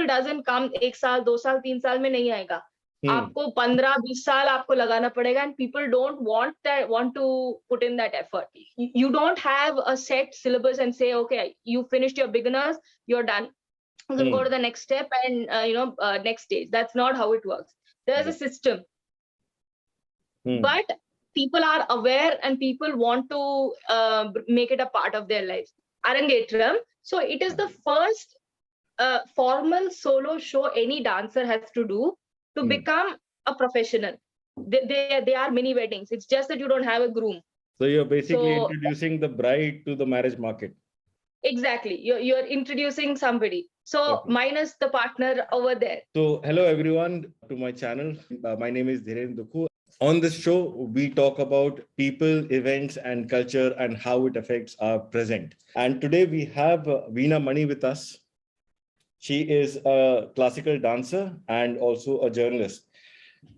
people doesn't come 1 साल, 2 साल, 3 साल में नहीं आएगा. आपको 15-20 साल आपको लगाना पड़ेगा, and people don't want to put in that effort. You don't have a set syllabus and say, okay, you finished your beginners, you're done. You can go to the next step and next stage. That's not how it works. There's a system, but people are aware and people want to make it a part of their lives. Arangetram. So it is the first formal solo show any dancer has to do to become a professional. They are mini weddings. It's just that you don't have a groom. So you're basically introducing the bride to the marriage market. Exactly. You're introducing somebody. So minus the partner over there. So hello everyone to my channel. My name is Dhiren Dukhu. On this show, we talk about people, events, and culture and how it affects our present. And today we have Veena Mani with us. She is a classical dancer and also a journalist.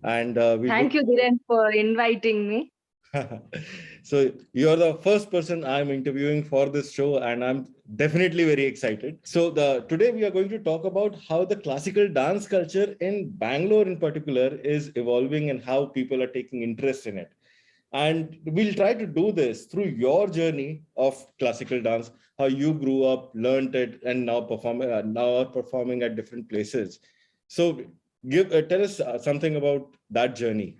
And thank you, Dhiren, for inviting me. So you're the first person I'm interviewing for this show, and I'm definitely very excited. So today we are going to talk about how the classical dance culture in Bangalore in particular is evolving and how people are taking interest in it. And we'll try to do this through your journey of classical dance, how you grew up, learned it, and now are performing at different places. So tell us something about that journey.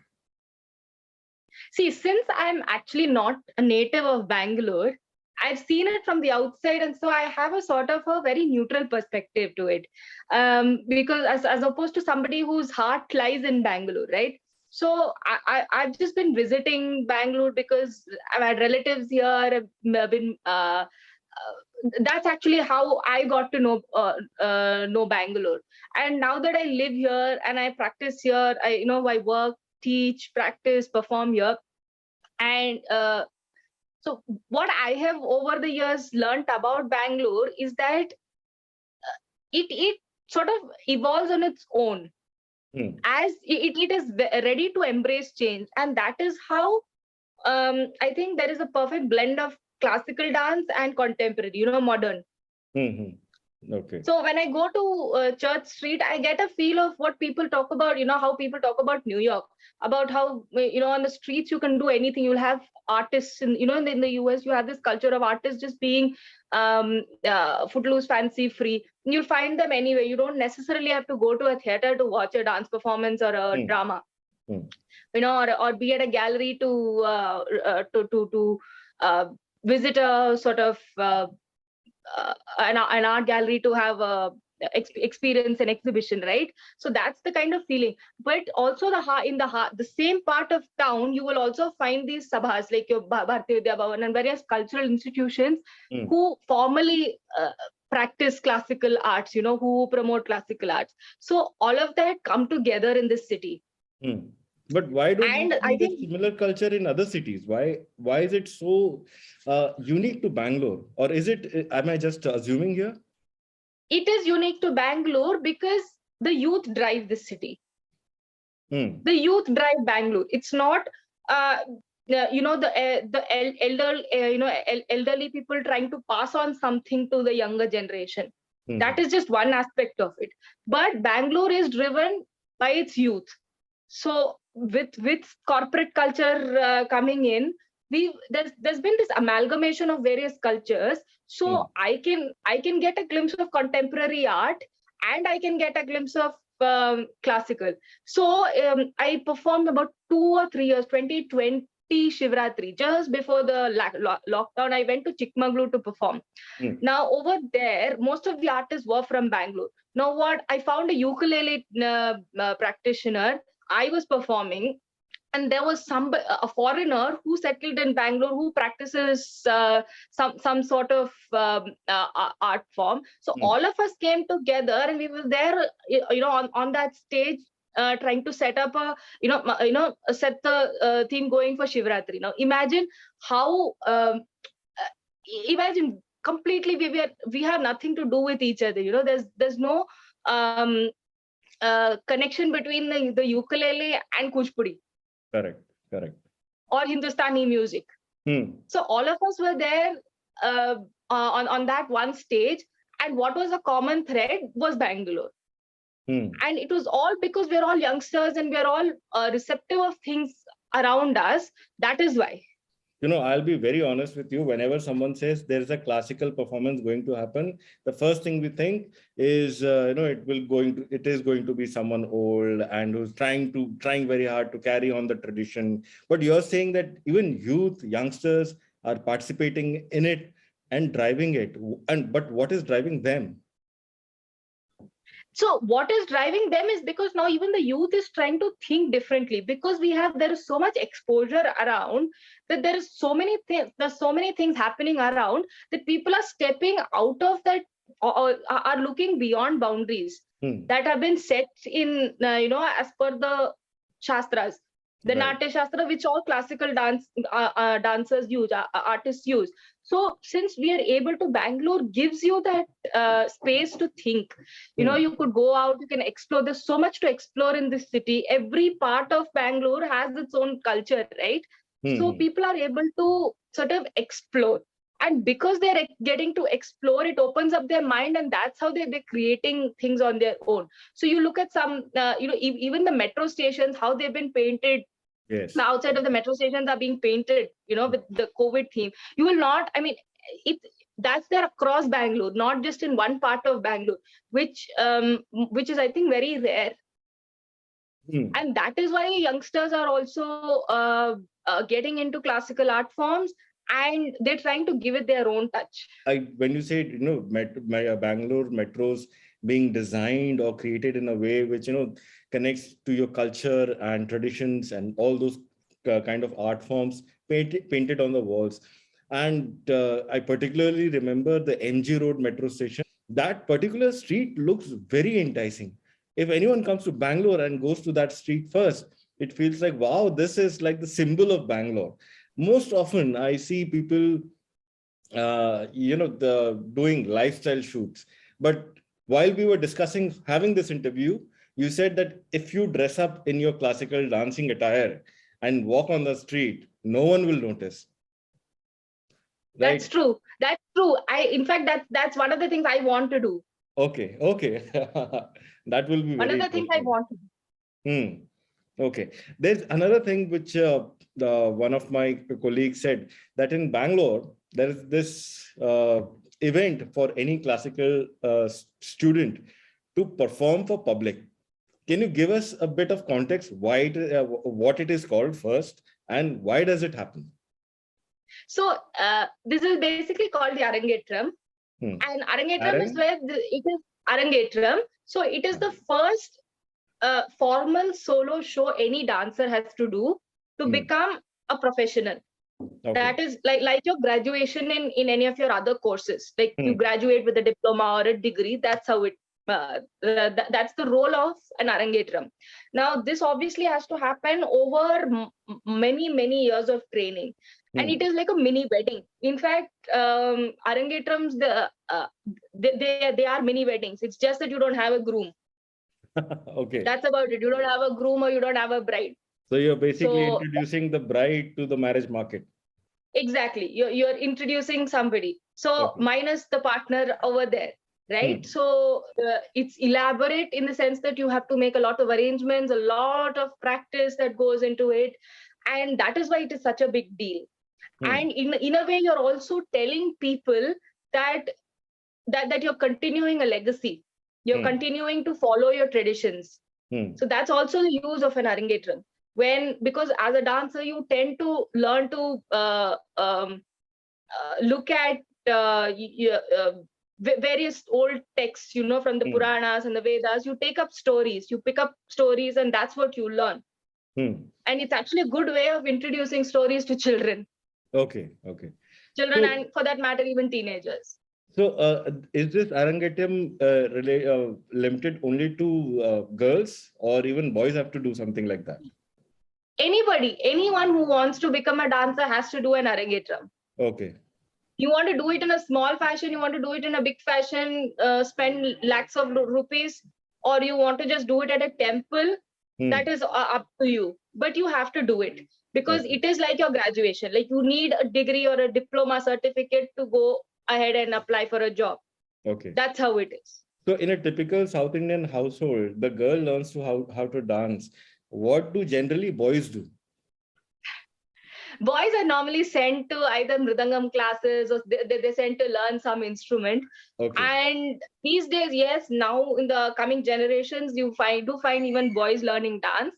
See, since I'm actually not a native of Bangalore, I've seen it from the outside, and so I have a sort of a very neutral perspective to it. Because as opposed to somebody whose heart lies in Bangalore, right? So I've just been visiting Bangalore because I've had relatives here. I've been that's actually how I got to know Bangalore. And now that I live here and I practice here, I work, teach, practice, perform here. And so what I have over the years learned about Bangalore is that it sort of evolves on its own. As it is ready to embrace change. And that is how I think there is a perfect blend of classical dance and contemporary, modern. Okay. So when I go to Church Street, I get a feel of what people talk about, how people talk about New York, about how, on the streets, you can do anything. You'll have artists, in the US, you have this culture of artists just being footloose, fancy free. You'll find them anywhere. You don't necessarily have to go to a theater to watch a dance performance or a drama, or be at a gallery to visit a sort of an art gallery to have a experience an exhibition, right? So that's the kind of feeling. But also the same part of town, you will also find these sabhas like your Bharatiya Vidya Bhavan and various cultural institutions who formally practice classical arts, who promote classical arts. So all of that come together in this city. But why don't we see the similar culture in other cities? Why is it so unique to Bangalore? Or am I just assuming here? It is unique to Bangalore because the youth drive this city. The youth drive Bangalore. It's not, the elderly people trying to pass on something to the younger generation. That is just one aspect of it. But Bangalore is driven by its youth. So with corporate culture coming in, there's been this amalgamation of various cultures. So I can get a glimpse of contemporary art and I can get a glimpse of classical. So I performed about 2 or 3 years, 2020 Shivratri, just before the lockdown. I went to Chikmagalur to perform. Now over there, most of the artists were from Bangalore. Now what, I found a ukulele practitioner. I was performing, and there was a foreigner who settled in Bangalore who practices some sort of art form. So all of us came together, and we were there, on that stage, trying to set up set the theme going for Shivratri. Now imagine how, imagine completely we have nothing to do with each other. There's no connection between the ukulele and Kuchipudi. Correct. Or Hindustani music. So all of us were there on that one stage, and what was a common thread was Bangalore. And it was all because we're all youngsters and we're all receptive of things around us. That is why. I'll be very honest with you. Whenever someone says there's a classical performance going to happen, the first thing we think is, it is going to be someone old and who's trying very hard to carry on the tradition. But you're saying that even youth, youngsters are participating in it and driving it. But what is driving them? So what is driving them is because now even the youth is trying to think differently, because there is so much exposure around that there's so many things happening around that people are stepping out of that, or are looking beyond boundaries that have been set in, as per the Shastras, the Right. Natya Shastra, which all classical dancers use, artists use. So since we are able to, Bangalore gives you that space to think. You could go out, you can explore. There's so much to explore in this city. Every part of Bangalore has its own culture, right? So people are able to sort of explore. And because they're getting to explore, it opens up their mind, and that's how they're creating things on their own. So you look at some, even the metro stations, how they've been painted. Yes. The outside of the metro stations are being painted, with the COVID theme. You will not, that's there across Bangalore, not just in one part of Bangalore, which is, I think, very rare. And that is why youngsters are also getting into classical art forms, and they're trying to give it their own touch. When you say, Bangalore metros being designed or created in a way which, connects to your culture and traditions and all those kind of art forms painted on the walls. And I particularly remember the MG Road metro station. That particular street looks very enticing. If anyone comes to Bangalore and goes to that street first, it feels like, wow, this is like the symbol of Bangalore. Most often I see people doing lifestyle shoots. But while we were discussing having this interview, you said that if you dress up in your classical dancing attire and walk on the street, no one will notice. Right? That's true. In fact, that's one of the things I want to do. Okay. That will be one of the things I want to do. Okay. There's another thing which one of my colleagues said, that in Bangalore, there is this event for any classical student to perform for public. Can you give us a bit of context why what it is called first, and why does it happen? So this is basically called the Arangetram. And Arangetram is where it is Arangetram. So it is the first formal solo show any dancer has to do to become a professional. Okay. That is like your graduation in any of your other courses. Like you graduate with a diploma or a degree. That's how it. That's the role of an Arangetram. Now, this obviously has to happen over many years of training. And it is like a mini wedding. In fact, Arangetrams, they are mini weddings. It's just that you don't have a groom. Okay. That's about it. You don't have a groom or you don't have a bride. So you're basically introducing the bride to the marriage market. Exactly. You're introducing somebody. So minus the partner over there, right? So it's elaborate in the sense that you have to make a lot of arrangements, a lot of practice that goes into it. And that is why it is such a big deal. And in a way, you're also telling people that you're continuing a legacy. You're continuing to follow your traditions. So that's also the use of an Arangetram. Because as a dancer, you tend to learn to look at various old texts, from the Puranas and the Vedas. You take up stories, you pick up stories, and that's what you learn. And it's actually a good way of introducing stories to children. Okay. Children, and for that matter, even teenagers. So is this Arangetram limited only to girls, or even boys have to do something like that? Anyone who wants to become a dancer has to do an Arangetram. Okay. You want to do it in a small fashion, you want to do it in a big fashion, spend lakhs of rupees, or you want to just do it at a temple, that is up to you. But you have to do it because it is like your graduation. Like you need a degree or a diploma certificate to go ahead and apply for a job. Okay. That's how it is. So in a typical South Indian household, the girl learns how to dance. What do generally boys do? Boys are normally sent to either mridangam classes or they're sent to learn some instrument. Okay. And these days, yes, now in the coming generations, you find even boys learning dance.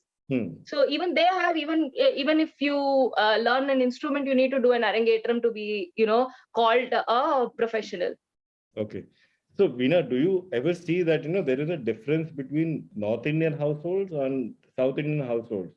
So even they have, even if you learn an instrument, you need to do an arangetram to be, called a professional. Okay. So Veena, do you ever see that, there is a difference between North Indian households and South Indian households?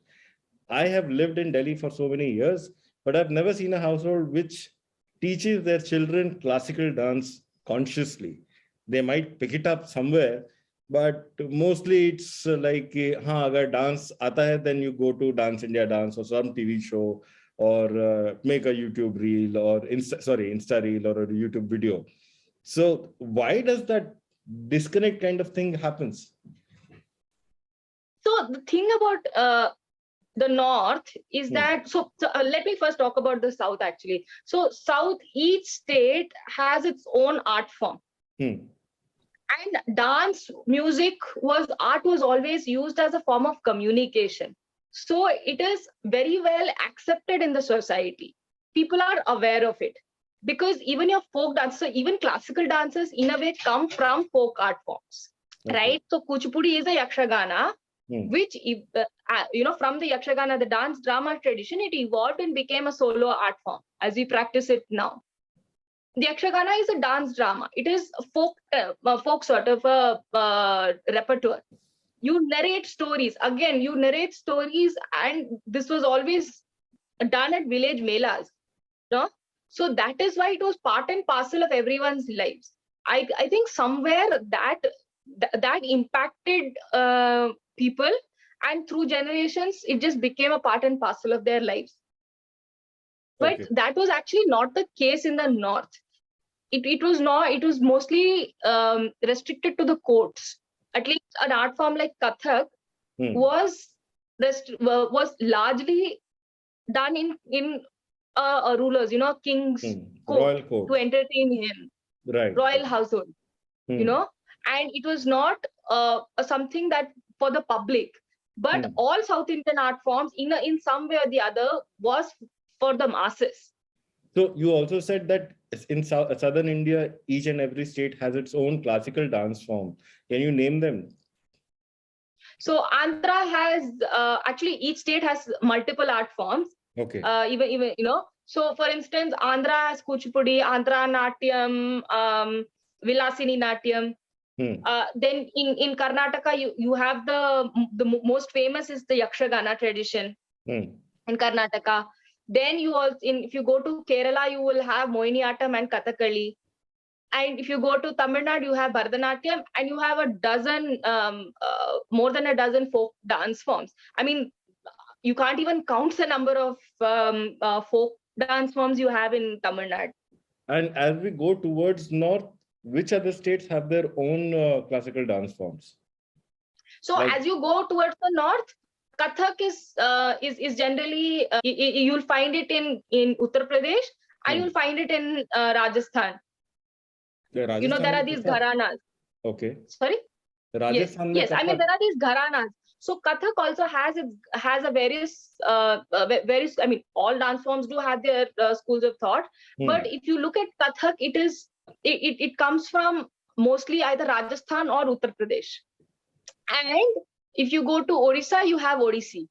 I have lived in Delhi for so many years, but I've never seen a household which teaches their children classical dance consciously. They might pick it up somewhere, but mostly it's like, agar dance aata hai, then you go to Dance India Dance or some TV show, or make a YouTube reel or Insta reel or a YouTube video. So why does that disconnect kind of thing happens? So the thing about the North is that, let me first talk about the South actually. So South, each state has its own art form. And dance, art was always used as a form of communication. So it is very well accepted in the society. People are aware of it. Because even your folk dances, so even classical dances in a way come from folk art forms, right? So Kuchipudi is a Yakshagana, which, from the Yakshagana, the dance drama tradition, it evolved and became a solo art form as we practice it now. The Yakshagana is a dance drama. It is a folk sort of a repertoire. You narrate stories. Again, you narrate stories, and this was always done at village melas. No? So that is why it was part and parcel of everyone's lives. I think somewhere that impacted people, and through generations, it just became a part and parcel of their lives. But that was actually not the case in the North. It was mostly restricted to the courts. At least an art form like Kathak was largely done in rulers, king's court to entertain him, royal household, and it was not something that for the public. But all South Indian art forms, in some way or the other, was for the masses. So you also said that in southern India, each and every state has its own classical dance form. Can you name them? So Andhra has actually, each state has multiple art forms. Okay. Even So for instance, Andhra has Kuchipudi, Andhra Natyam, Vilasini Natyam. Then in Karnataka, you have the most famous is the Yakshagana tradition in Karnataka. Then if you go to Kerala, you will have Mohiniyattam and Kathakali. And if you go to Tamil Nadu, you have Bharatanatyam, and you have more than a dozen folk dance forms. I mean, you can't even count the number of folk dance forms you have in Tamil Nadu. And as we go towards north, which other states have their own classical dance forms? So as you go towards the north, Kathak is generally you'll find it in Uttar Pradesh, and you'll find it in Rajasthan. There are these gharanas. Okay. Sorry. Rajasthan. Yes. I mean, there are these gharanas. So Kathak also has a various. I mean, all dance forms do have their schools of thought. But if you look at Kathak, it comes from mostly either Rajasthan or Uttar Pradesh. And if you go to Odisha, you have Odissi.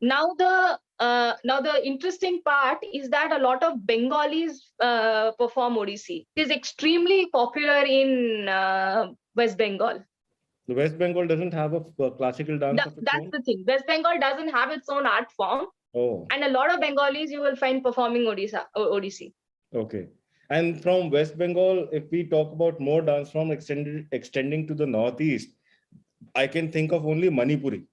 Now the interesting part is that a lot of Bengalis perform Odissi. It is extremely popular in West Bengal. The West Bengal doesn't have a classical dance. That's the thing. West Bengal doesn't have its own art form. And a lot of Bengalis you will find performing Odissi. Okay. And from West Bengal, if we talk about more dance form extending to the northeast, I can think of only Manipuri.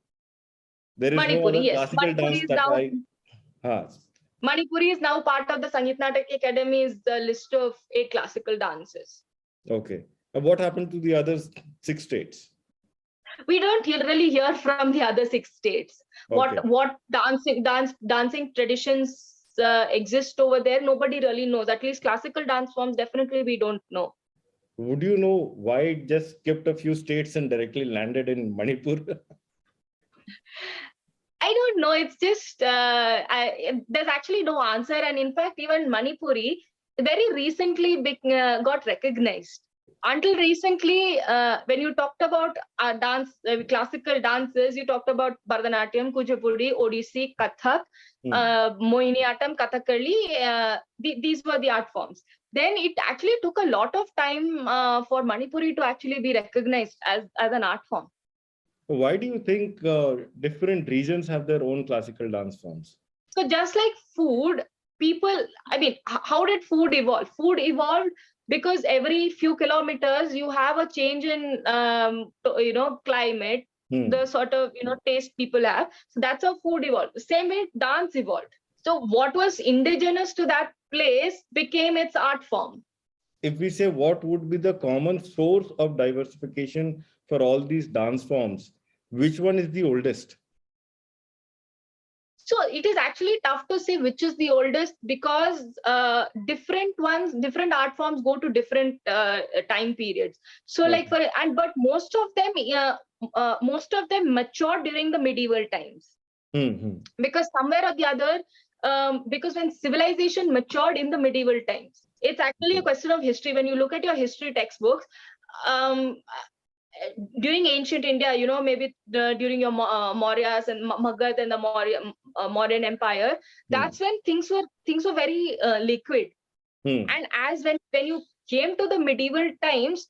There is no other classical dance that Manipuri is now part of the Sangeet Natak Academy's list of 8 classical dances. Okay. And what happened to the other 6 states? We don't really hear from the other 6 states. Okay. What dancing traditions exist over there, nobody really knows. At least classical dance forms, definitely we don't know. Would you know why it just skipped a few states and directly landed in Manipur? I don't know. It's just there's actually no answer, and in fact, even Manipuri very recently got recognized. Until recently, when you talked about classical dances, you talked about Bharatanatyam, Kuchipudi, Odissi, Kathak, Mohiniyattam, Kathakali. These were the art forms. Then it actually took a lot of time for Manipuri to actually be recognized as an art form. Why do you think different regions have their own classical dance forms? So just like food, how did food evolve? Food evolved because every few kilometers you have a change in climate, the sort of taste people have. So that's how food evolved. Same way dance evolved. So what was indigenous to that place became its art form. If we say what would be the common source of diversification for all these dance forms, which one is the oldest? So it is actually tough to say which is the oldest, because different art forms go to different time periods. So but most of them matured during the medieval times. Because somewhere or the other, because when civilization matured in the medieval times, it's actually a question of history. When you look at your history textbooks, during ancient India, maybe during your Mauryas and Magadh and the Mauryan Empire, that's when things were very liquid. And as when you came to the medieval times,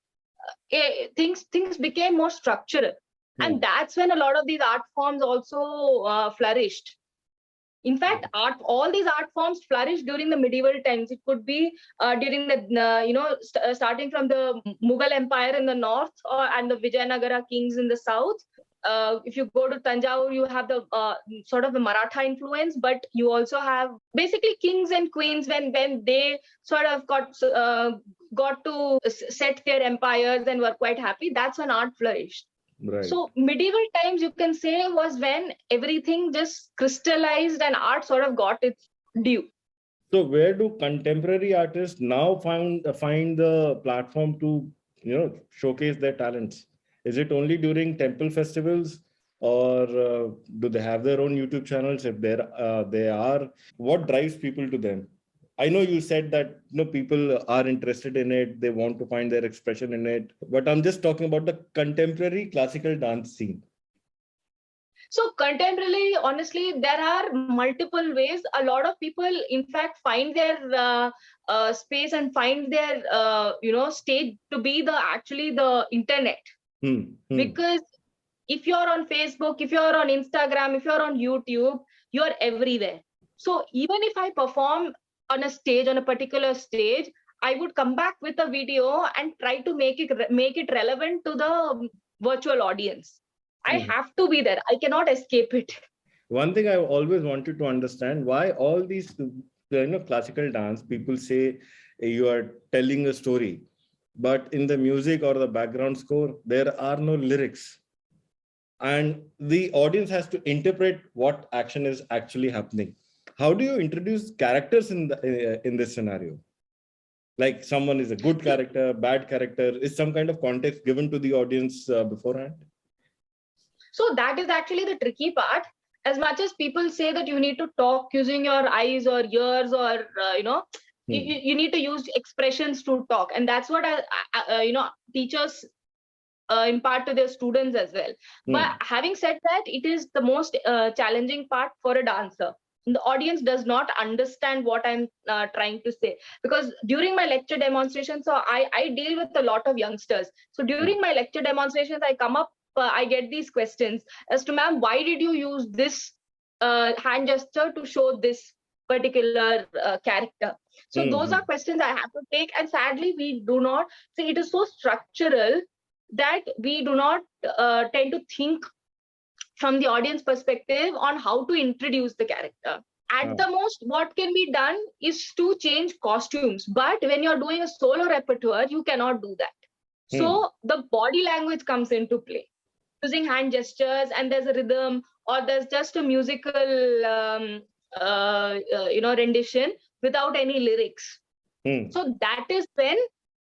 things became more structural, and that's when a lot of these art forms also flourished. In fact, all these art forms flourished during the medieval times. It could be during the, starting from the Mughal Empire in the north, and the Vijayanagara kings in the south. If you go to Tanjore, you have the sort of the Maratha influence, but you also have basically kings and queens when they sort of got to set their empires and were quite happy. That's when art flourished. Right. So medieval times, you can say, was when everything just crystallized and art sort of got its due. So where do contemporary artists now find the platform to showcase their talents? Is it only during temple festivals, or do they have their own YouTube channels? If they are, what drives people to them? I know you said that people are interested in it, they want to find their expression in it, but I'm just talking about the contemporary classical dance scene. So contemporarily, honestly, there are multiple ways. A lot of people, in fact, find their space and find their stage to be the internet. Because if you're on Facebook, if you're on Instagram, if you're on YouTube, you're everywhere. So even if I perform on a particular stage, I would come back with a video and try to make it relevant to the virtual audience. I have to be there. I cannot escape it. One thing I always wanted to understand, why all these classical dance, people say you are telling a story, but in the music or the background score, there are no lyrics. And the audience has to interpret what action is actually happening. How do you introduce characters in this scenario? Like someone is a good character, bad character, is some kind of context given to the audience beforehand? So that is actually the tricky part. As much as people say that you need to talk using your eyes or ears, or you need to use expressions to talk, and that's what teachers impart to their students as well. But having said that, it is the most challenging part for a dancer. The audience does not understand what I'm trying to say, because during my lecture demonstrations, so I deal with a lot of youngsters. So during my lecture demonstrations, I get these questions as to, ma'am, why did you use this hand gesture to show this particular character? So those are questions I have to take, and sadly, we do not see. It is so structural that we do not tend to think from the audience perspective on how to introduce the character. At the most, what can be done is to change costumes. But when you're doing a solo repertoire, you cannot do that. So the body language comes into play, using hand gestures, and there's a rhythm, or there's just a musical rendition without any lyrics. So that is when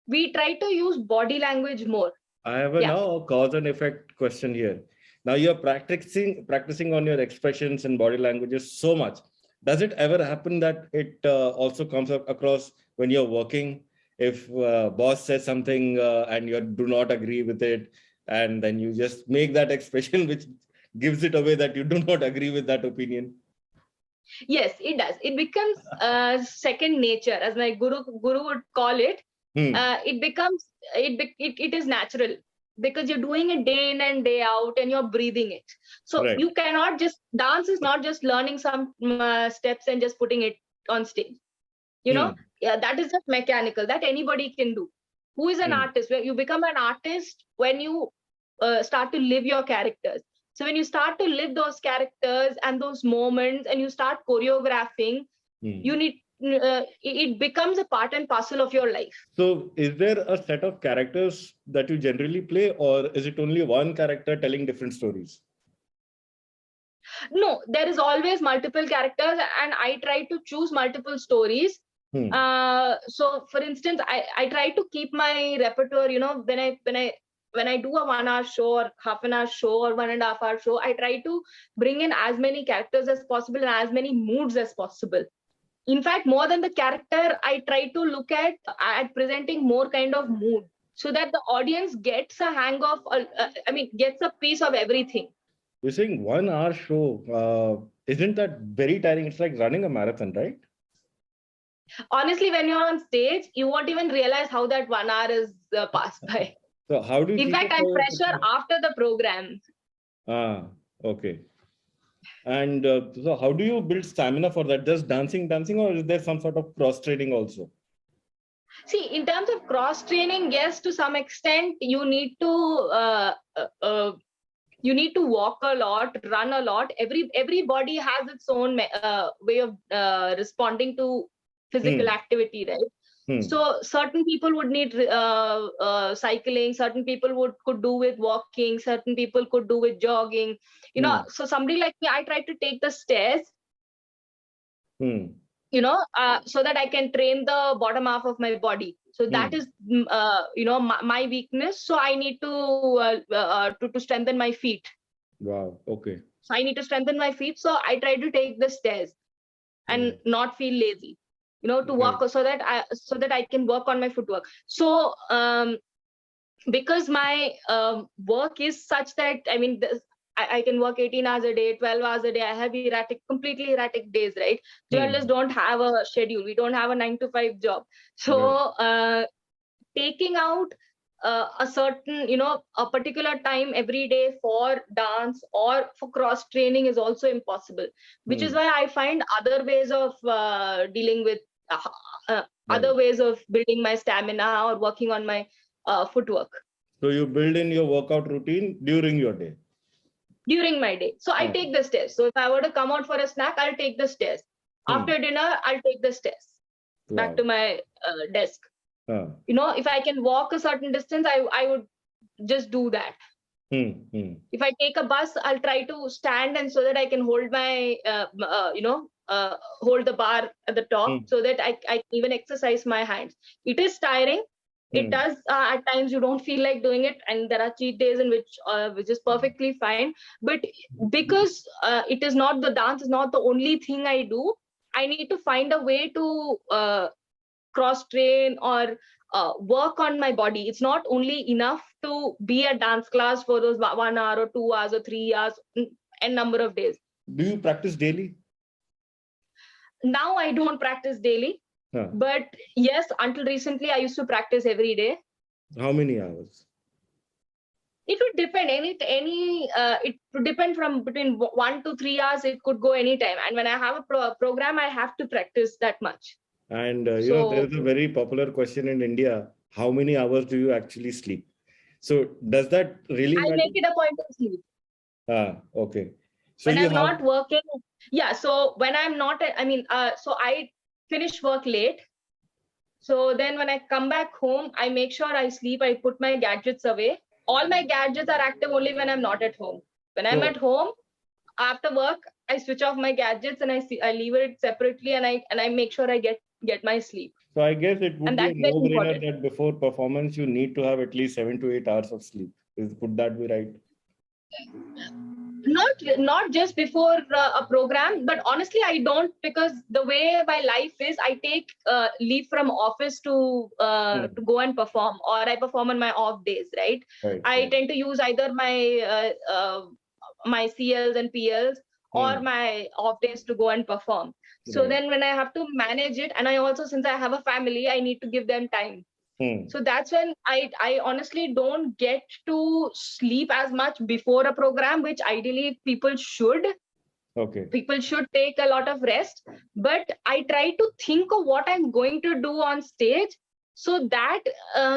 we try to use body language more. I have a Yeah. now a cause and effect question here. Now you're practicing on your expressions and body languages so much. Does it ever happen that it also comes across when you're working? If boss says something and you do not agree with it, and then you just make that expression which gives it away that you do not agree with that opinion? Yes, it does. It becomes second nature, as my guru would call it. It becomes it is natural, because you're doing it day in and day out, and you're breathing it. So Right. you cannot just dance is not just learning some steps and just putting it on stage. Yeah, that is just mechanical. That anybody can do. Who is an artist? Where you become an artist when you start to live your characters. So when you start to live those characters and those moments, and you start choreographing, you need it becomes a part and parcel of your life. So is there a set of characters that you generally play, or is it only one character telling different stories? No, there is always multiple characters, and I try to choose multiple stories. So for instance, I try to keep my repertoire, when I do a 1 hour show or half an hour show or 1.5 hour show, I try to bring in as many characters as possible and as many moods as possible. In fact, more than the character, I try to look at presenting more kind of mood, so that the audience gets a hang of, gets a piece of everything. You're saying 1 hour show. Isn't that very tiring? It's like running a marathon, right? Honestly, when you're on stage, you won't even realize how that 1 hour is passed by. So how do you? In fact, I'm fresher after the program. Okay. And so how do you build stamina for that? Just dancing, or is there some sort of cross training also? See, in terms of cross training, yes, to some extent, you need to walk a lot, run a lot. Everybody has its own way of responding to physical activity, right? So certain people would need cycling, certain people could do with walking, certain people could do with jogging. So somebody like me, I try to take the stairs, so that I can train the bottom half of my body. So that is, my weakness. So I need to strengthen my feet. Wow. Okay. So I need to strengthen my feet. So I try to take the stairs and not feel lazy, to walk, so that I can work on my footwork. So because my work is such that, I can work 18 hours a day, 12 hours a day. I have completely erratic days, right? Journalists don't have a schedule. We don't have a 9 to 5 job. So taking out a certain, a particular time every day for dance or for cross training is also impossible, which is why I find other ways of dealing with other ways of building my stamina or working on my footwork. So you build in your workout routine during your day? During my day. So I take the stairs. So if I were to come out for a snack, I'll take the stairs. After dinner, I'll take the stairs back to my desk. If I can walk a certain distance, I would just do that. If I take a bus, I'll try to stand, and so that I can hold my, hold the bar at the top, so that I can even exercise my hands. It is tiring. It does, at times you don't feel like doing it, and there are cheat days in which is perfectly fine. But because it is not, the dance is not the only thing I do, I need to find a way to cross train or work on my body. It's not only enough to be a dance class for those 1 hour or 2 hours or 3 hours, and number of days. Do you practice daily? Now I don't practice daily. But yes, until recently, I used to practice every day. How many hours? It would depend. It would depend from between 1 to 3 hours. It could go anytime. And when I have a program, I have to practice that much. And there is a very popular question in India: how many hours do you actually sleep? So does that really matter? I make it a point of sleep. Okay. So when I'm not working, so when I'm not, so I finish work late. So then when I come back home, I make sure I sleep. I put my gadgets away. All my gadgets are active only when I'm not at home. When I'm at home, after work, I switch off my gadgets and I leave it separately, and I make sure I get my sleep. So I guess it would And be a that's very no-brainer important. that before performance, you need to have at least 7 to 8 hours of sleep. Could that be right? Not just before a program, but honestly I don't, because the way my life is, I take leave from office to go and perform, or I perform on my off days, right? Right, I right. tend to use either my CLs and PLs or Hmm. my off days to go and perform. So Right. then when I have to manage it, and I also, since I have a family, I need to give them time. Hmm. So that's when I honestly don't get to sleep as much before a program, which ideally Okay. people should take a lot of rest. But I try to think of what I'm going to do on stage, so that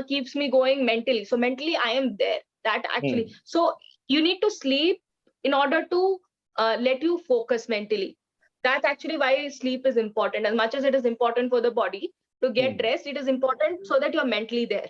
keeps me going mentally. So mentally I am there, that actually. Hmm. So you need to sleep in order to let you focus mentally. That's actually why sleep is important. As much as it is important for the body to get Hmm. rest, it is important so that you're mentally there.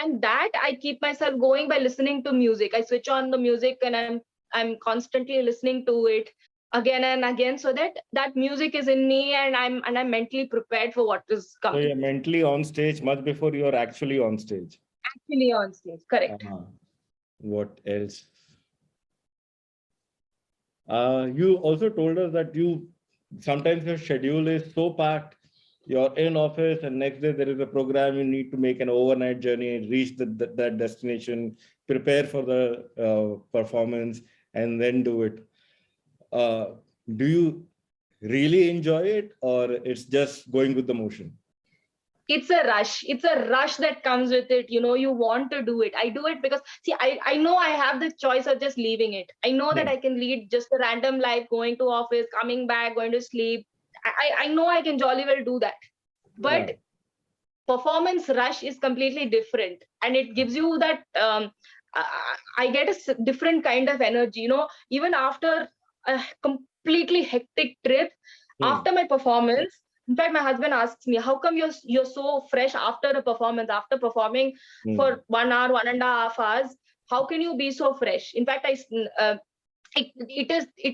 And that I keep myself going by listening to music. I switch on the music and I'm constantly listening to it again and again, so that that music is in me, and I'm mentally prepared for what is So coming. you're mentally on stage much before you're actually on stage. Actually on stage, correct. What else? You also told us that you sometimes your schedule is so packed. You're in office, and next day there is a program. You need to make an overnight journey, reach that destination, prepare for the performance, and then do it. Uh, do you really enjoy it, or it's just going with the motion? It's a rush that comes with it. You want to do it. I do it because, see, I know I have the choice of just leaving it. I know that Hmm. I can lead just a random life, going to office, coming back, going to sleep. I know I can jolly well do that. Yeah. But performance rush is completely different, and it gives you that I get a different kind of energy, even after a completely hectic trip. Hmm. After my performance, in fact, my husband asks me, how come you're so fresh after a performance, after performing Hmm. for 1 hour, 1.5 hours? How can you be so fresh? In fact, it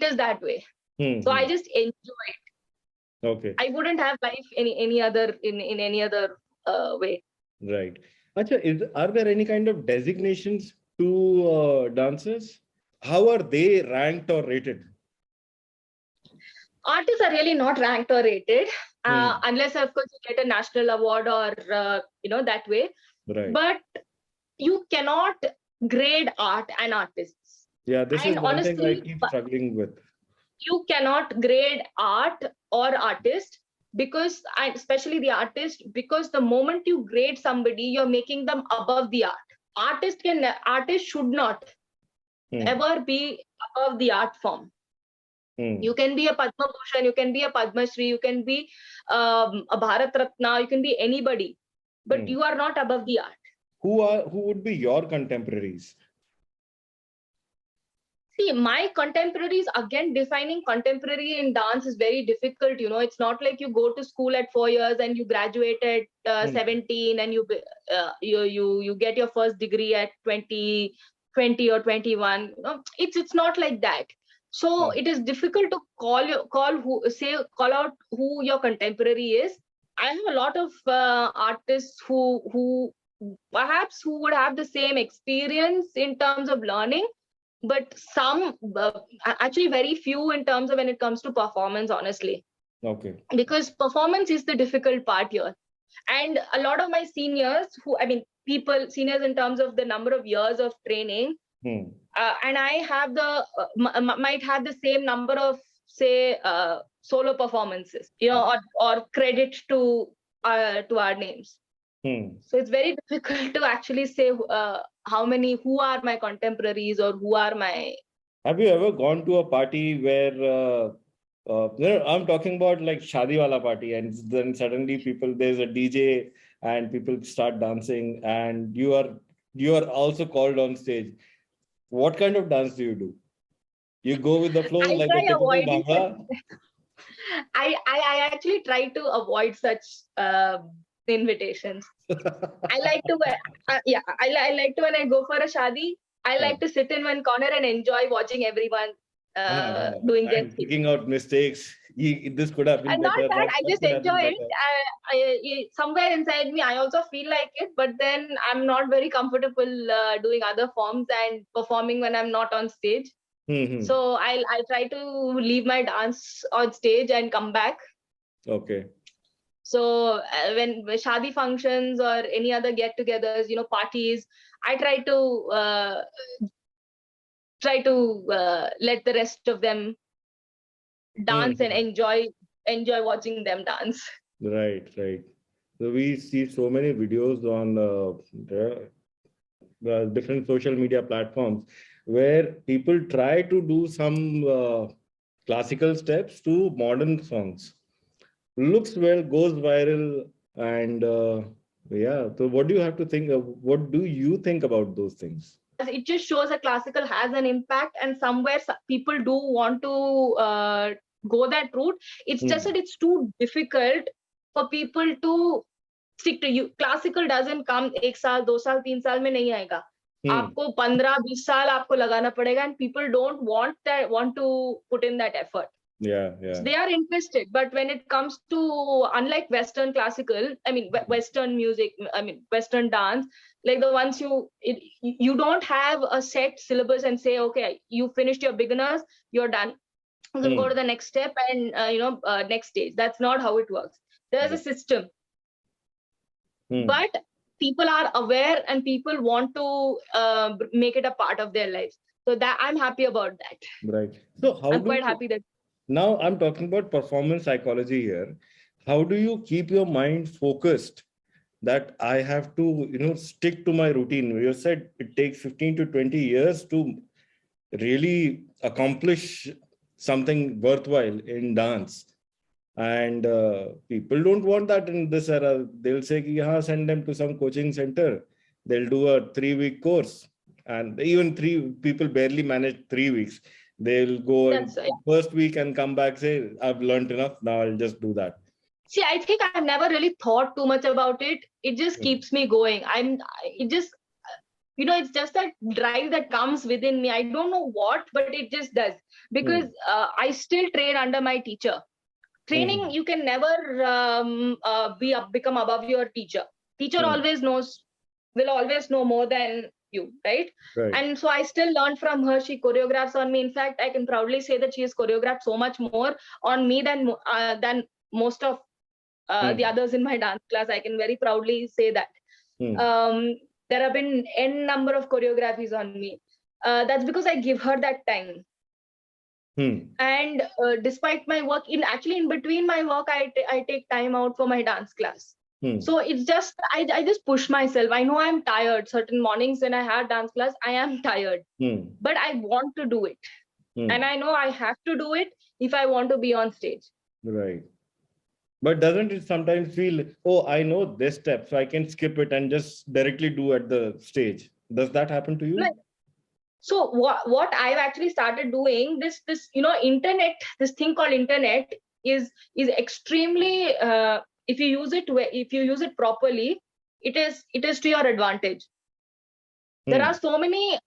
is that way. Hmm. So I Hmm. just enjoy. Okay. I wouldn't have life any other in any other way. Right. Acha, are there any kind of designations to dancers? How are they ranked or rated? Artists are really not ranked or rated, Hmm. unless of course you get a national award, or that way. Right. But you cannot grade art and artists. Yeah, this is And one thing I honestly, keep struggling with. you cannot grade art or artist, because, and especially the artist, because the moment you grade somebody, you're making them above the art. Artist should not Hmm. ever be above the art form. Hmm. You can be a Padma Bhushan, you can be a Padma Shri, you can be a Bharat Ratna, you can be anybody, but Hmm. you are not above the art. Who would be your contemporaries? See, my contemporaries, again, defining contemporary in dance is very difficult. It's not like you go to school at 4 years and you graduate at Hmm. 17, and you get your first degree at 20 or 21. It's not like that. So Hmm. it is difficult to call out who your contemporary is. I have a lot of artists who perhaps who would have the same experience in terms of learning, but some actually very few in terms of when it comes to performance, honestly, Okay. because performance is the difficult part here. And a lot of my seniors, who, I mean, people seniors in terms of the number of years of training, Hmm. and I have might have the same number of, say, solo performances, or credit to our names. Hmm. So it's very difficult to actually say who are my contemporaries, or who are my. Have you ever gone to a party where I'm talking about like shadi wala party, and then suddenly there's a DJ and people start dancing, and you are also called on stage. What kind of dance do you do? You go with the flow I like a try typical avoiding such. Bangla? I actually try to avoid such invitations. I like to I like to, when I go for a shadi, I like to sit in one corner and enjoy watching everyone doing their And thing. picking out mistakes. This could have been And not better. that, I just Could have been enjoy it. better. Somewhere inside me, I also feel like it, but then I'm not very comfortable doing other forms and performing when I'm not on stage. Hmm. So I try to leave my dance on stage and come back. Okay. So when shadi functions or any other get-togethers, parties, I try to let the rest of them dance and Hmm. enjoy watching them dance. Right, right. So we see so many videos on the different social media platforms where people try to do some classical steps to modern songs. Looks well, goes viral, and yeah. So what do you have to think of? What do you think about those things? It just shows that classical has an impact, and somewhere people do want to go that route. It's just Hmm. that it's too difficult for people to stick to you. Classical doesn't come एक साल 2 साल 3 साल में नहीं आएगा. Hmm. आपको 15-20 साल आपको लगाना पड़ेगा, and people don't want to put in that effort. Yeah, So yeah. they are interested, but when it comes to, unlike Western classical, Western music, Western dance, like the ones you don't have a set syllabus and say, okay, you finished your beginners, you're done, you can go to Hmm. the next step and next stage. That's not how it works. There's a system, Hmm. but people are aware and people want to make it a part of their lives. So that I'm happy about that. Right. So how I'm do quite happy that. now I'm talking about performance psychology here. How do you keep your mind focused that I have to, stick to my routine? You said it takes 15 to 20 years to really accomplish something worthwhile in dance. And people don't want that in this era. They'll say, yeah, send them to some coaching center. They'll do a 3-week course. And even three people barely manage 3 weeks. They'll go in That's right. first week and come back, say, I've learned enough. Now I'll just do that. See, I think I've never really thought too much about it. It just Mm. keeps me going. It just, it's just that drive that comes within me. I don't know what, but it just does. Because Mm. I still train under my teacher. Training, Mm. you can never become above your teacher. Teacher Mm. will always know more than you, right? Right. And so I still learn from her. She choreographs on me. In fact, I can proudly say that she has choreographed so much more on me than most of the Mm. others in my dance class. I can very proudly say that. Mm. Um, there have been n number of choreographies on me. That's because I give her that time. Mm. And despite my work, in between my work, I take time out for my dance class. Mm. So it's just I just push myself. I know I'm tired. Certain mornings when I have dance class, I am tired, Mm. but I want to do it, Mm. and I know I have to do it if I want to be on stage. Right. But doesn't it sometimes feel, oh, I know this step, so I can skip it and just directly do at the stage? Does that happen to you? So what I've actually started doing, this internet, this thing called internet is extremely if you use it properly, it is to your advantage. There are so many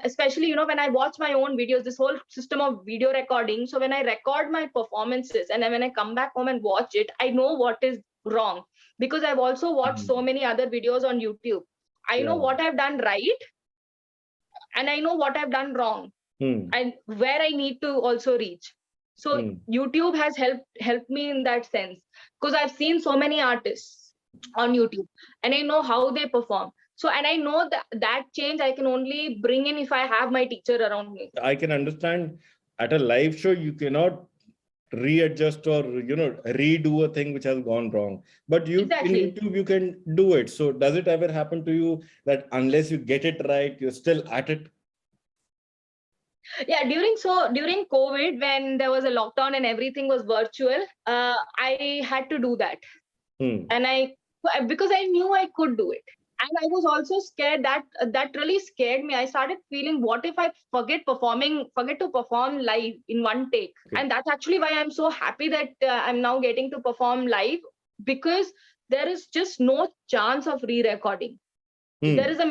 especially when I watch my own videos, this whole system of video recording. So when I record my performances and then when I come back home and watch it, I know what is wrong, because I've also watched so many other videos on YouTube. I know Yeah. what I've done right, and I know what I've done wrong, Hmm. and where I need to also reach. So YouTube has helped me in that sense, because I've seen so many artists on YouTube and I know how they perform. So, and I know that change I can only bring in if I have my teacher around me. I can understand at a live show, you cannot readjust or redo a thing which has gone wrong, but in Exactly. YouTube you can do it. So does it ever happen to you that unless you get it right, you're still at it? Yeah, during COVID, when there was a lockdown and everything was virtual, I had to do that. And because I knew I could do it. And I was also scared, that really scared me. I started feeling, what if I forget to perform live in one take? Okay. And that's actually why I'm so happy that I'm now getting to perform live, because there is just no chance of re-recording. If there is a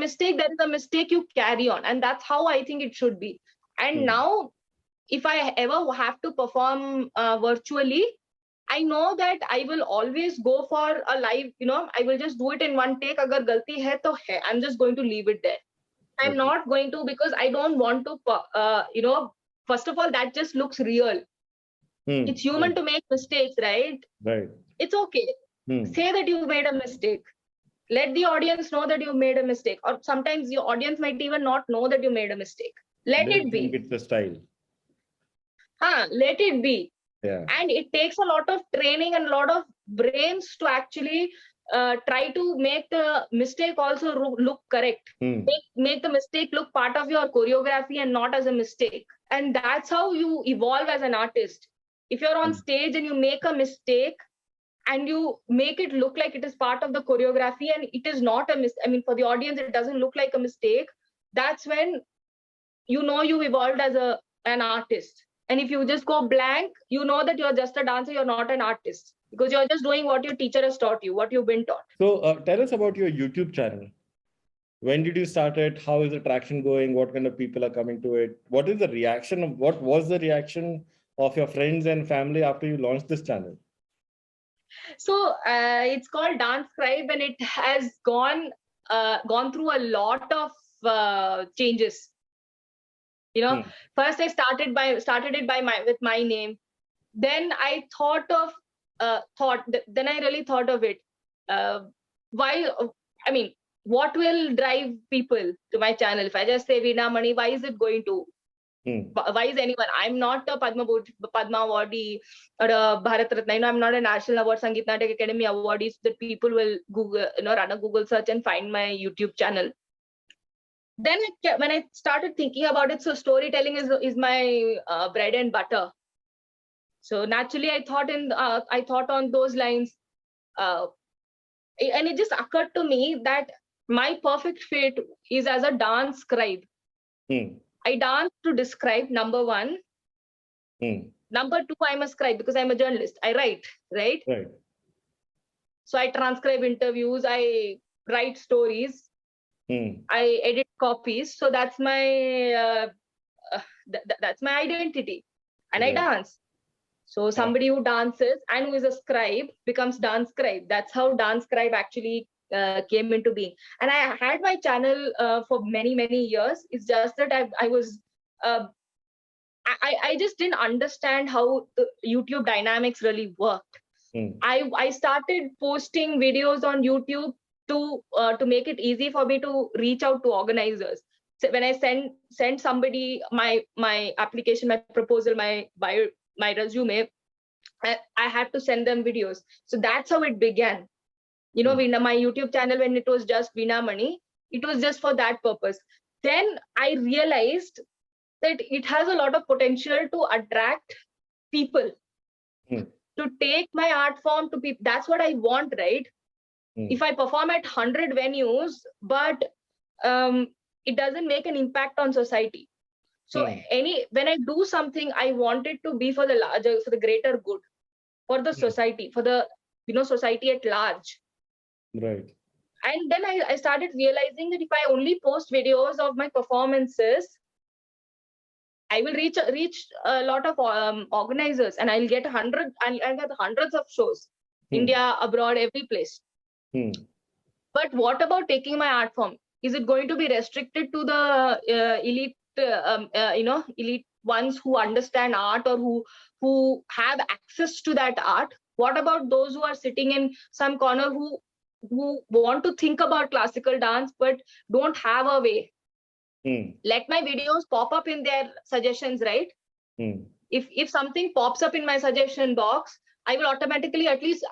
mistake, you carry on. And that's how I think it should be. And now if I ever have to perform virtually, I know that I will always go for a live, I will just do it in one take. Agar galti hai to hai. I'm just going to leave it there. I'm Okay. not going to, because I don't want to, first of all, that just looks real. It's human to make mistakes, right? Right. It's okay. Say that you made a mistake. Let the audience know that you made a mistake. Or sometimes your audience might even not know that you made a mistake. Let it be. It's the style. Let it be. Yeah. And it takes a lot of training and a lot of brains to actually try to make the mistake also look correct. Make the mistake look part of your choreography and not as a mistake. And that's how you evolve as an artist. If you're on stage and you make a mistake and you make it look like it is part of the choreography and it is not a mistake, I mean, for the audience, it doesn't look like a mistake, that's when you know you evolved as an artist. And if you just go blank, you know that you're just a dancer, you're not an artist, because you're just doing what your teacher has taught you, what you've been taught. So tell us about your YouTube channel. When did you start it? How is the traction going? What kind of people are coming to it? What is the reaction? What was the reaction of your friends and family after you launched this channel? So it's called Dance Scribe, and it has gone through a lot of changes. First I started it with my name. Then I thought of then I really thought of it. What will drive people to my channel? If I just say Veena Mani, why is it going to? Why is anyone? I'm not a Padma awardee or a Bharat Ratna. I'm not a National Award Sangeet Natak Academy awardee, so that people will Google, run a Google search and find my YouTube channel. Then when I started thinking about it, so storytelling is my bread and butter. So naturally, I thought on those lines, and it just occurred to me that my perfect fit is as a dance scribe. I dance to describe, number one. Number two, I'm a scribe because I'm a journalist. I write, right? Right. So I transcribe interviews, I write stories, I edit copies. So that's my that's my identity, and I dance. So somebody who dances and who is a scribe becomes dance scribe. That's how dance scribe actually came into being. And I had my channel for many years. It's just that I was I just didn't understand how the YouTube dynamics really worked. I started posting videos on YouTube to make it easy for me to reach out to organizers. So when I send somebody my application, my proposal, my bio, my resume, I had to send them videos. So that's how it began. My YouTube channel, when it was just Veena Mani, it was just for that purpose. Then I realized that it has a lot of potential to attract people, to take my art form to people. That's what I want, right? If I perform at 100 venues, but it doesn't make an impact on society. So when I do something, I want it to be for the greater good, for the society, for the society at large. Right. And then I started realizing that if I only post videos of my performances, I will reach a lot of organizers, and I'll get hundreds of shows, India, abroad, every place. But what about taking my art form? Is it going to be restricted to the elite, elite ones who understand art or who have access to that art? What about those who are sitting in some corner who want to think about classical dance but don't have a way? Let my videos pop up in their suggestions, right? If something pops up in my suggestion box, I will automatically at least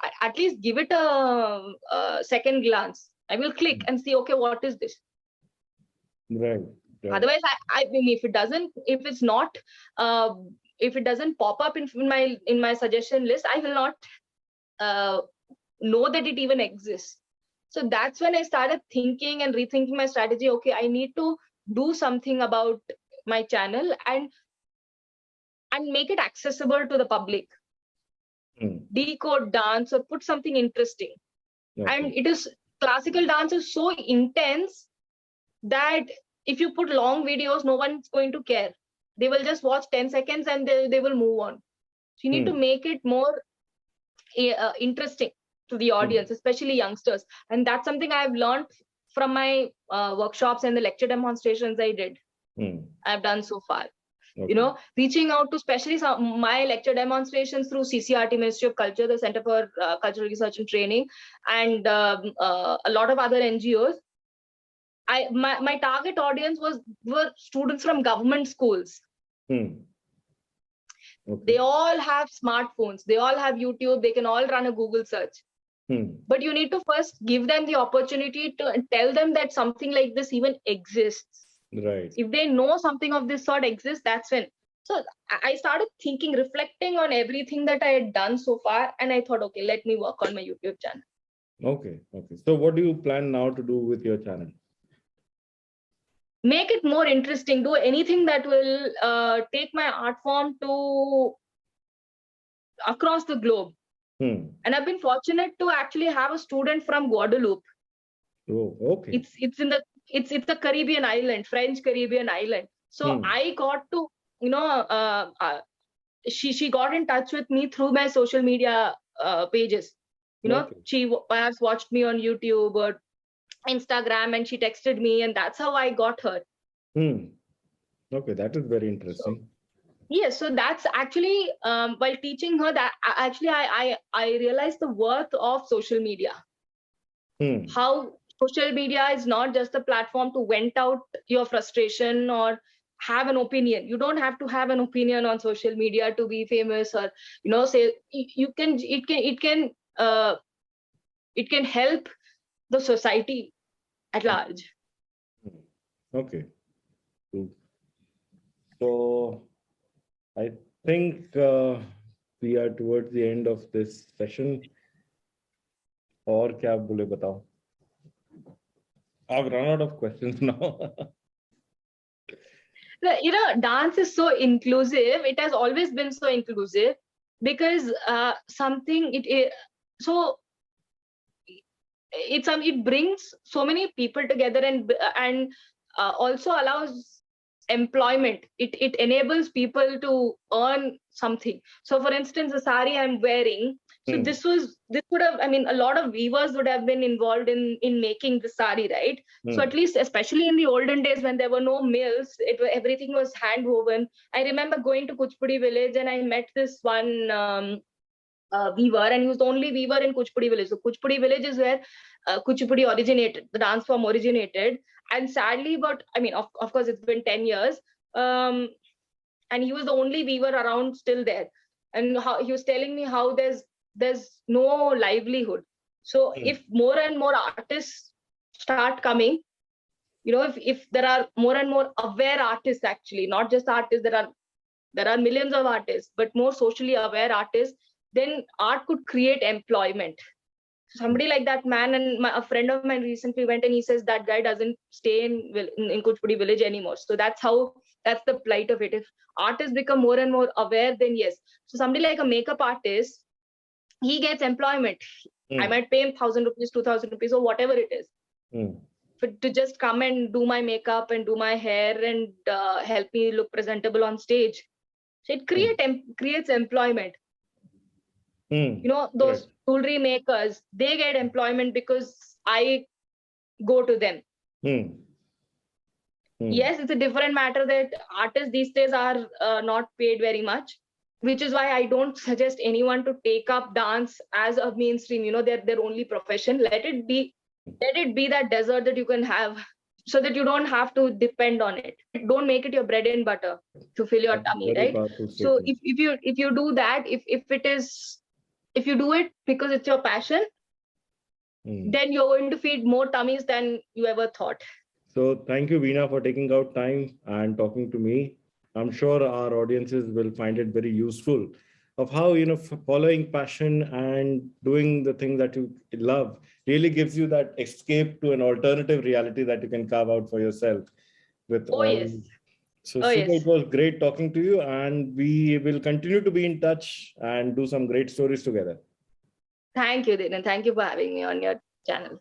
give it a second glance. I will click and see, okay, what is this? Right. Otherwise, I mean, if it doesn't pop up in my suggestion list, I will not know that it even exists. So that's when I started thinking and rethinking my strategy. Okay, I need to do something about my channel and make it accessible to the public. Decode dance or put something interesting. And classical dance is so intense that if you put long videos, no one's going to care. They will just watch 10 seconds and they will move on. So you need to make it more interesting to the audience, especially youngsters. And that's something I've learned from my workshops and the lecture demonstrations I did. I've done so far. Okay. You know, reaching out to especially my lecture demonstrations through CCRT, Ministry of Culture, the Center for Cultural Research and Training, and a lot of other NGOs. My target audience were students from government schools. Okay. They all have smartphones. They all have YouTube. They can all run a Google search. But you need to first give them the opportunity to tell them that something like this even exists. Right. If they know something of this sort exists, that's when. So I started thinking, reflecting on everything that I had done so far. And I thought, okay, let me work on my YouTube channel. Okay. So what do you plan now to do with your channel? Make it more interesting. Do anything that will take my art form to across the globe. And I've been fortunate to actually have a student from Guadeloupe. Oh, okay. It's a Caribbean island, French Caribbean island. So I got to, you know, she got in touch with me through my social media pages. You know, she perhaps watched me on YouTube or Instagram, and she texted me, and that's how I got her. Okay, that is very interesting. Yes, so that's actually while teaching her that actually I realized the worth of social media. How social media is not just a platform to vent out your frustration or have an opinion. You don't have to have an opinion on social media to be famous, or you know, say it can help the society at large. Okay. So I think we are towards the end of this session. और क्या आप बोले बताओ? I've run out of questions now. You know, dance is so inclusive. It has always been so inclusive because it brings so many people together and also allows employment. It enables people to earn something. So for instance, the sari I'm wearing, so this would have, I mean, a lot of weavers would have been involved in making the sari, right? So at least, especially in the olden days when there were no mills, everything was hand woven. I remember going to Kuchipudi village and I met this one weaver, and he was the only weaver in Kuchipudi village. So Kuchipudi village is where Kuchipudi originated, the dance form originated. And sadly, but I mean, of course, it's been 10 years. And he was the only weaver around still there. And how he was telling me how there's no livelihood. So if more and more artists start coming, you know, if there are more and more aware artists, actually, not just artists, there are millions of artists, but more socially aware artists, then art could create employment. Somebody like that man, and a friend of mine recently went and he says that guy doesn't stay in Kuchipudi village anymore. So that's the plight of it. If artists become more and more aware, then yes. So somebody like a makeup artist, he gets employment. I might pay him 1,000 rupees, 2,000 rupees, or whatever it is, to just come and do my makeup and do my hair and help me look presentable on stage. So it creates employment. You know, those jewelry makers, they get employment because I go to them. Yes, it's a different matter that artists these days are not paid very much, which is why I don't suggest anyone to take up dance as a mainstream, you know, their only profession. Let it be that dessert that you can have, so that you don't have to depend on it. Don't make it your bread and butter to fill your tummy, right? So if you do that, if you do it because it's your passion, then you're going to feed more tummies than you ever thought. So thank you, Veena, for taking out time and talking to me. I'm sure our audiences will find it very useful of how, you know, following passion and doing the thing that you love really gives you that escape to an alternative reality that you can carve out for yourself. Yes. So Sudha, it was great talking to you, and we will continue to be in touch and do some great stories together. Thank you, Dhiren. Thank you for having me on your channel.